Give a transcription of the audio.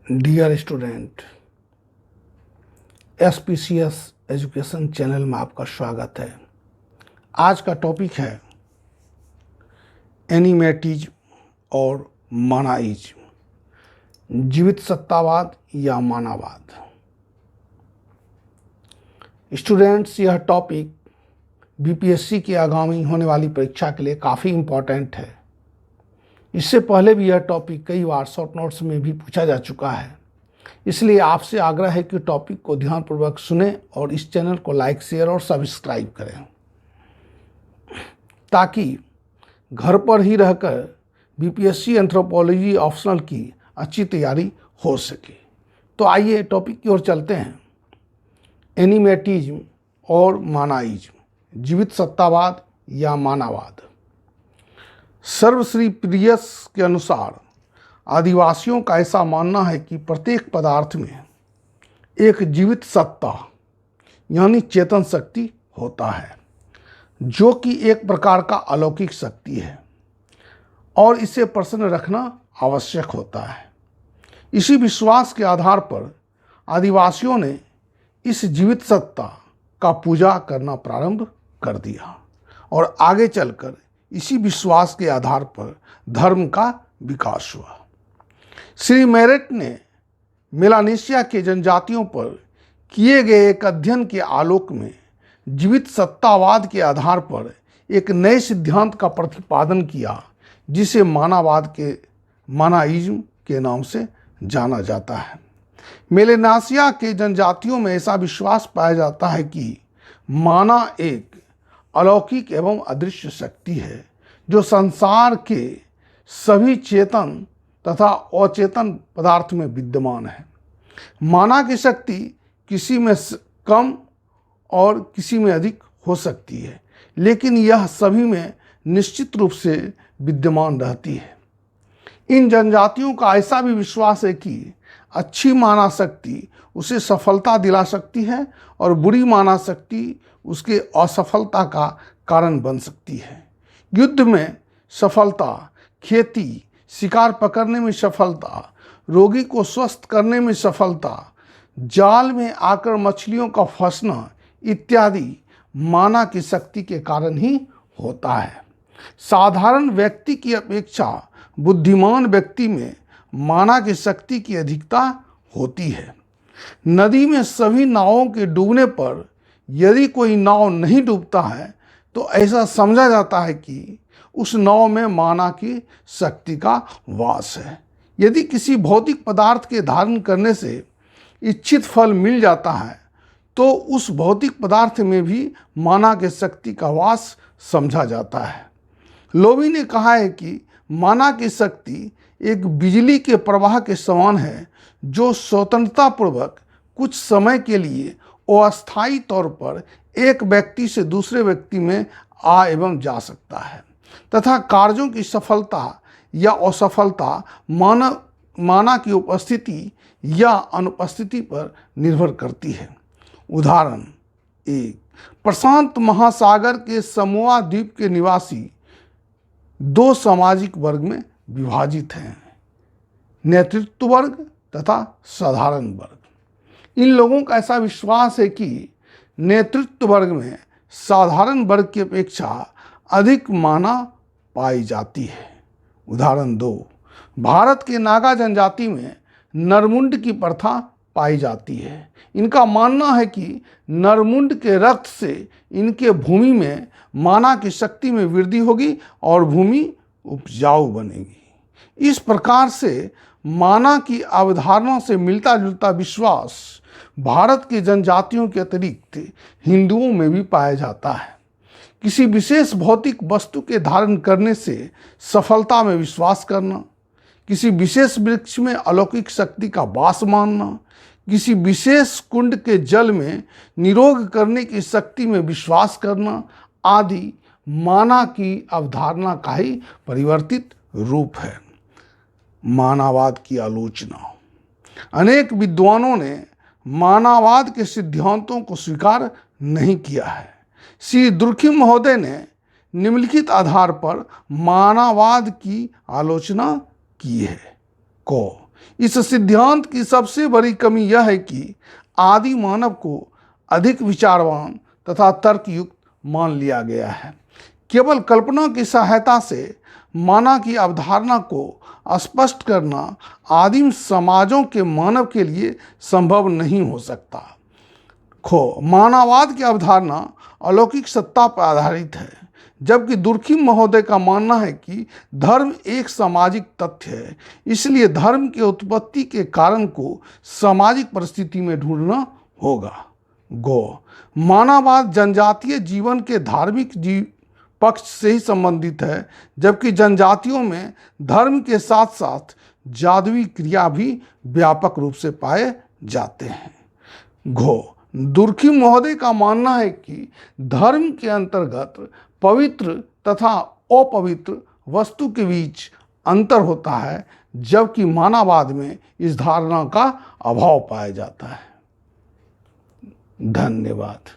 Dear student, SPCS education channel में आपका स्वागत है। आज का टॉपिक है एनिमेटिज्म और मानाइज्म, जीवित सत्तावाद या मानववाद। स्टूडेंट्स, यह टॉपिक BPSC की आगामी होने वाली परीक्षा के लिए काफ़ी इम्पोर्टेंट है। इससे पहले भी यह टॉपिक कई बार शॉर्ट नोट्स में भी पूछा जा चुका है, इसलिए आपसे आग्रह है कि टॉपिक को ध्यानपूर्वक सुनें और इस चैनल को लाइक, शेयर और सब्सक्राइब करें, ताकि घर पर ही रहकर BPSC एंथ्रोपोलॉजी ऑप्शनल की अच्छी तैयारी हो सके। तो आइए टॉपिक की ओर चलते हैं। एनिमेटिज्म और मानाइज्म, जीवित सत्तावाद या मानववाद। सर्वश्री प्रियस के अनुसार आदिवासियों का ऐसा मानना है कि प्रत्येक पदार्थ में एक जीवित सत्ता यानी चेतन शक्ति होता है, जो कि एक प्रकार का अलौकिक शक्ति है और इसे प्रसन्न रखना आवश्यक होता है। इसी विश्वास के आधार पर आदिवासियों ने इस जीवित सत्ता का पूजा करना प्रारंभ कर दिया और आगे चलकर इसी विश्वास के आधार पर धर्म का विकास हुआ। श्री मेरेट ने मेलानेशिया के जनजातियों पर किए गए एक अध्ययन के आलोक में जीवित सत्तावाद के आधार पर एक नए सिद्धांत का प्रतिपादन किया, जिसे मानाइज्म के नाम से जाना जाता है। मेलानेशिया के जनजातियों में ऐसा विश्वास पाया जाता है कि माना एक अलौकिक एवं अदृश्य शक्ति है, जो संसार के सभी चेतन तथा अचेतन पदार्थ में विद्यमान है। माना की शक्ति किसी में कम और किसी में अधिक हो सकती है, लेकिन यह सभी में निश्चित रूप से विद्यमान रहती है। इन जनजातियों का ऐसा भी विश्वास है कि अच्छी माना शक्ति उसे सफलता दिला सकती है और बुरी माना शक्ति उसके असफलता का कारण बन सकती है। युद्ध में सफलता, खेती, शिकार पकड़ने में सफलता, रोगी को स्वस्थ करने में सफलता, जाल में आकर मछलियों का फंसना इत्यादि माना की शक्ति के कारण ही होता है। साधारण व्यक्ति की अपेक्षा बुद्धिमान व्यक्ति में माना की शक्ति की अधिकता होती है। नदी में सभी नावों के डूबने पर यदि कोई नाव नहीं डूबता है तो ऐसा समझा जाता है कि उस नाव में माना की शक्ति का वास है। यदि किसी भौतिक पदार्थ के धारण करने से इच्छित फल मिल जाता है तो उस भौतिक पदार्थ में भी माना की शक्ति का वास समझा जाता है। लोवी ने कहा है कि माना की शक्ति एक बिजली के प्रवाह के समान है, जो स्वतंत्रतापूर्वक कुछ समय के लिए अस्थायी तौर पर एक व्यक्ति से दूसरे व्यक्ति में आ एवं जा सकता है तथा कार्यों की सफलता या असफलता माना की उपस्थिति या अनुपस्थिति पर निर्भर करती है। उदाहरण एक, प्रशांत महासागर के समोआ द्वीप के निवासी दो सामाजिक वर्ग में विभाजित हैं, नेतृत्व वर्ग तथा साधारण वर्ग। इन लोगों का ऐसा विश्वास है कि नेतृत्व वर्ग में साधारण वर्ग की अपेक्षा अधिक माना पाई जाती है। उदाहरण दो, भारत के नागा जनजाति में नरमुंड की प्रथा पाई जाती है। इनका मानना है कि नरमुंड के रक्त से इनके भूमि में माना की शक्ति में वृद्धि होगी और भूमि उपजाऊ बनेगी। इस प्रकार से माना की अवधारणा से मिलता जुलता विश्वास भारत के जनजातियों के अतिरिक्त हिंदुओं में भी पाया जाता है। किसी विशेष भौतिक वस्तु के धारण करने से सफलता में विश्वास करना, किसी विशेष वृक्ष में अलौकिक शक्ति का वास मानना, किसी विशेष कुंड के जल में निरोग करने की शक्ति में विश्वास करना आदि माना की अवधारणा का ही परिवर्तित रूप है। मानववाद की आलोचना। अनेक विद्वानों ने मानववाद के सिद्धांतों को स्वीकार नहीं किया है। श्री दुर्खिम महोदय ने निम्नलिखित आधार पर मानववाद की आलोचना की है। को इस सिद्धांत की सबसे बड़ी कमी यह है कि आदि मानव को अधिक विचारवान तथा तर्कयुक्त मान लिया गया है। केवल कल्पना की सहायता से माना की अवधारणा को स्पष्ट करना आदिम समाजों के मानव के लिए संभव नहीं हो सकता। मानववाद की अवधारणा अलौकिक सत्ता पर आधारित है, जबकि दुर्खिम महोदय का मानना है कि धर्म एक सामाजिक तथ्य है, इसलिए धर्म के उत्पत्ति के कारण को सामाजिक परिस्थिति में ढूंढना होगा। मानववाद जनजातीय जीवन के धार्मिक पक्ष से ही संबंधित है, जबकि जनजातियों में धर्म के साथ साथ जादुई क्रिया भी व्यापक रूप से पाए जाते हैं। दुर्खिम महोदय का मानना है कि धर्म के अंतर्गत पवित्र तथा अपवित्र वस्तु के बीच अंतर होता है, जबकि मानववाद में इस धारणा का अभाव पाया जाता है। धन्यवाद।